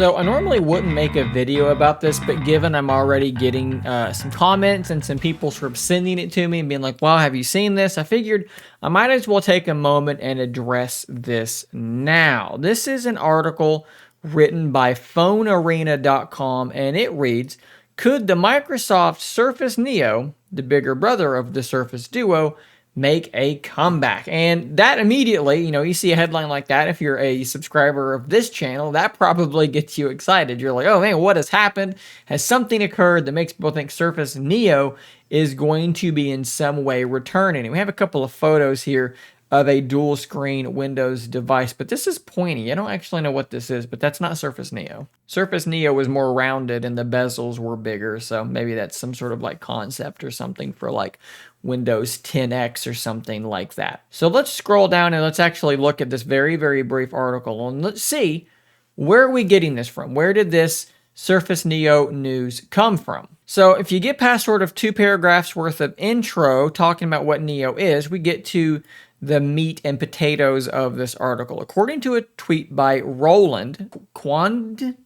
So I normally wouldn't make a video about this, but given I'm already getting some comments and some people sort of sending it to me and being like, wow, have you seen this? I figured I might as well take a moment and address this now. This is an article written by phonearena.com, and it reads, could the Microsoft Surface Neo, the bigger brother of the Surface Duo, make a comeback? And that immediately, you see a headline like that, if you're a subscriber of this channel, that probably gets you excited. You're like, oh man, what has happened? Has something occurred that makes people think Surface Neo is going to be in some way returning? And we have a couple of photos here of a dual screen Windows device, but this is pointy. I don't actually know what this is, but that's not Surface Neo. Surface Neo was more rounded and the bezels were bigger, so maybe that's some sort of like concept or something for like Windows 10X or something like that. So let's scroll down and let's actually look at this very, very brief article and let's see, where are we getting this from? Where did this Surface Neo news come from? So if you get past sort of 2 paragraphs worth of intro talking about what Neo is, we get to the meat and potatoes of this article. According to a tweet by Roland Quand,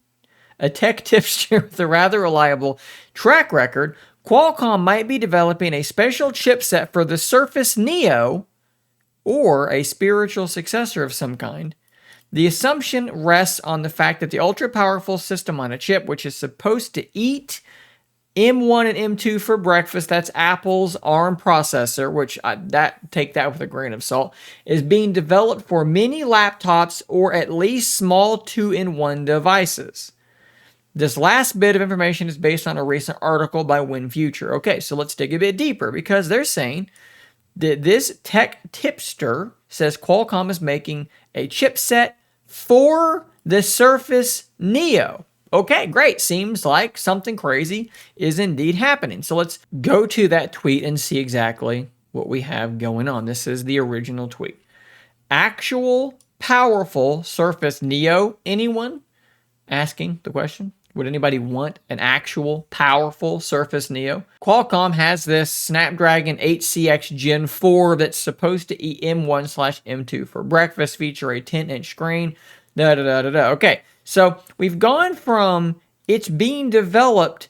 a tech tipster with a rather reliable track record, Qualcomm might be developing a special chipset for the Surface Neo, or a spiritual successor of some kind. The assumption rests on the fact that the ultra-powerful system on a chip, which is supposed to eat M1 and M2 for breakfast, that's Apple's ARM processor, which take that with a grain of salt, is being developed for mini laptops or at least small 2-in-1 devices. This last bit of information is based on a recent article by WinFuture. Okay, so let's dig a bit deeper, because they're saying that this tech tipster says Qualcomm is making a chipset for the Surface Neo. Okay, great. Seems like something crazy is indeed happening. So let's go to that tweet and see exactly what we have going on. This is the original tweet. Actual powerful Surface Neo. Anyone asking the question? Would anybody want an actual powerful Surface Neo? Qualcomm has this Snapdragon 8CX Gen 4 that's supposed to eat M1/M2 for breakfast, feature a 10-inch screen, Okay, so we've gone from it's being developed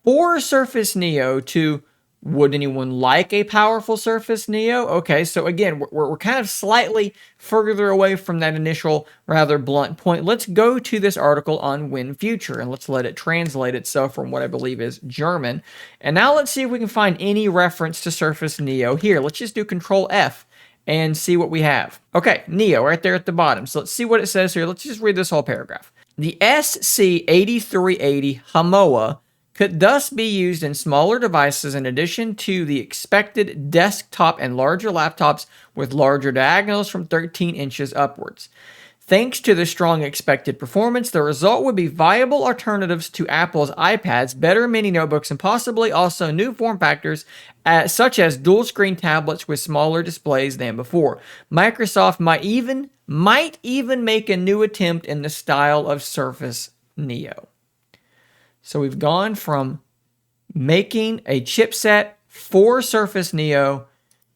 for Surface Neo to would anyone like a powerful Surface Neo? Okay, so again, we're kind of slightly further away from that initial rather blunt point. Let's go to this article on WinFuture and let's let it translate itself from what I believe is German. And now let's see if we can find any reference to Surface Neo here. Let's just do Control F and see what we have. Okay, Neo right there at the bottom. So let's see what it says here. Let's just read this whole paragraph. The SC8380 Hamoa could thus be used in smaller devices in addition to the expected desktop and larger laptops with larger diagonals from 13 inches upwards. Thanks to the strong expected performance, the result would be viable alternatives to Apple's iPads, better mini notebooks, and possibly also new form factors such as dual-screen tablets with smaller displays than before. Microsoft might even make a new attempt in the style of Surface Neo. So we've gone from making a chipset for Surface Neo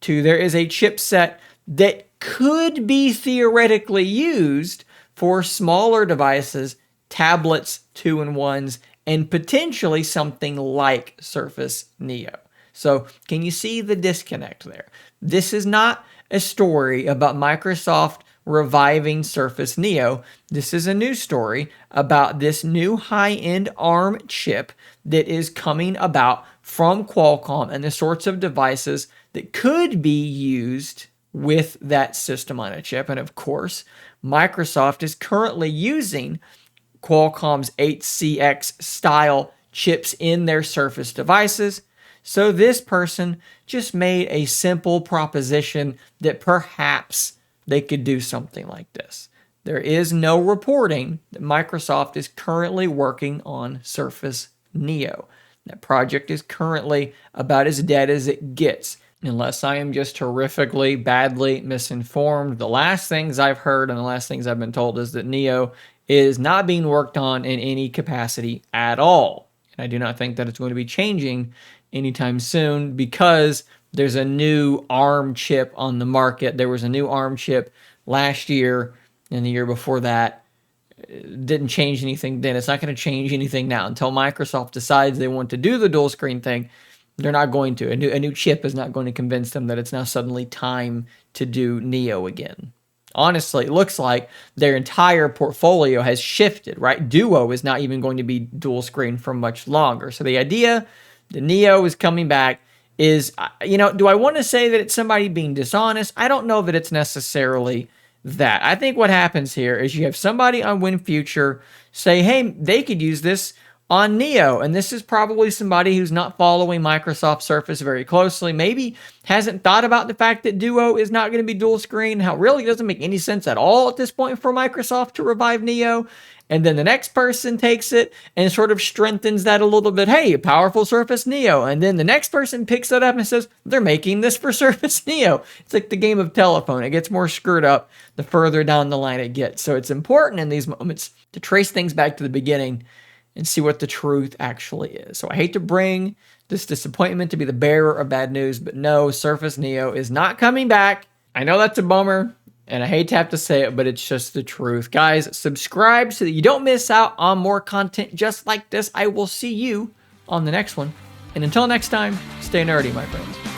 to there is a chipset that could be theoretically used for smaller devices, tablets, 2-in-1s, and potentially something like Surface Neo. So can you see the disconnect there? This is not a story about Microsoft reviving Surface Neo. This is a news story about this new high-end ARM chip that is coming about from Qualcomm and the sorts of devices that could be used with that system on a chip. And of course, Microsoft is currently using Qualcomm's 8CX style chips in their Surface devices. So this person just made a simple proposition that perhaps they could do something like this. There is no reporting that Microsoft is currently working on Surface Neo. That project is currently about as dead as it gets, unless I am just horrifically, badly misinformed. The last things I've heard and the last things I've been told is that Neo is not being worked on in any capacity at all. And I do not think that it's going to be changing anytime soon because there's a new ARM chip on the market. There was a new ARM chip last year and the year before that. didn't change anything then. It's not going to change anything now until Microsoft decides they want to do the dual screen thing. They're not going to. A new chip is not going to convince them that it's now suddenly time to do Neo again. Honestly, it looks like their entire portfolio has shifted, right? Duo is not even going to be dual screen for much longer. So the idea the Neo is coming back is, do I want to say that it's somebody being dishonest? I don't know that it's necessarily that. I think what happens here is you have somebody on WinFuture say, hey, they could use this on Neo. And this is probably somebody who's not following Microsoft Surface very closely, maybe hasn't thought about the fact that Duo is not going to be dual screen, how it really doesn't make any sense at all at this point for Microsoft to revive Neo. And then the next person takes it and sort of strengthens that a little bit. Hey, powerful Surface Neo. And then the next person picks it up and says, they're making this for Surface Neo. It's like the game of telephone. It gets more screwed up the further down the line it gets. So it's important in these moments to trace things back to the beginning and see what the truth actually is. So I hate to bring this disappointment to be the bearer of bad news, but no, Surface Neo is not coming back. I know that's a bummer, and I hate to have to say it, but it's just the truth. Guys, subscribe so that you don't miss out on more content just like this. I will see you on the next one. And until next time, stay nerdy, my friends.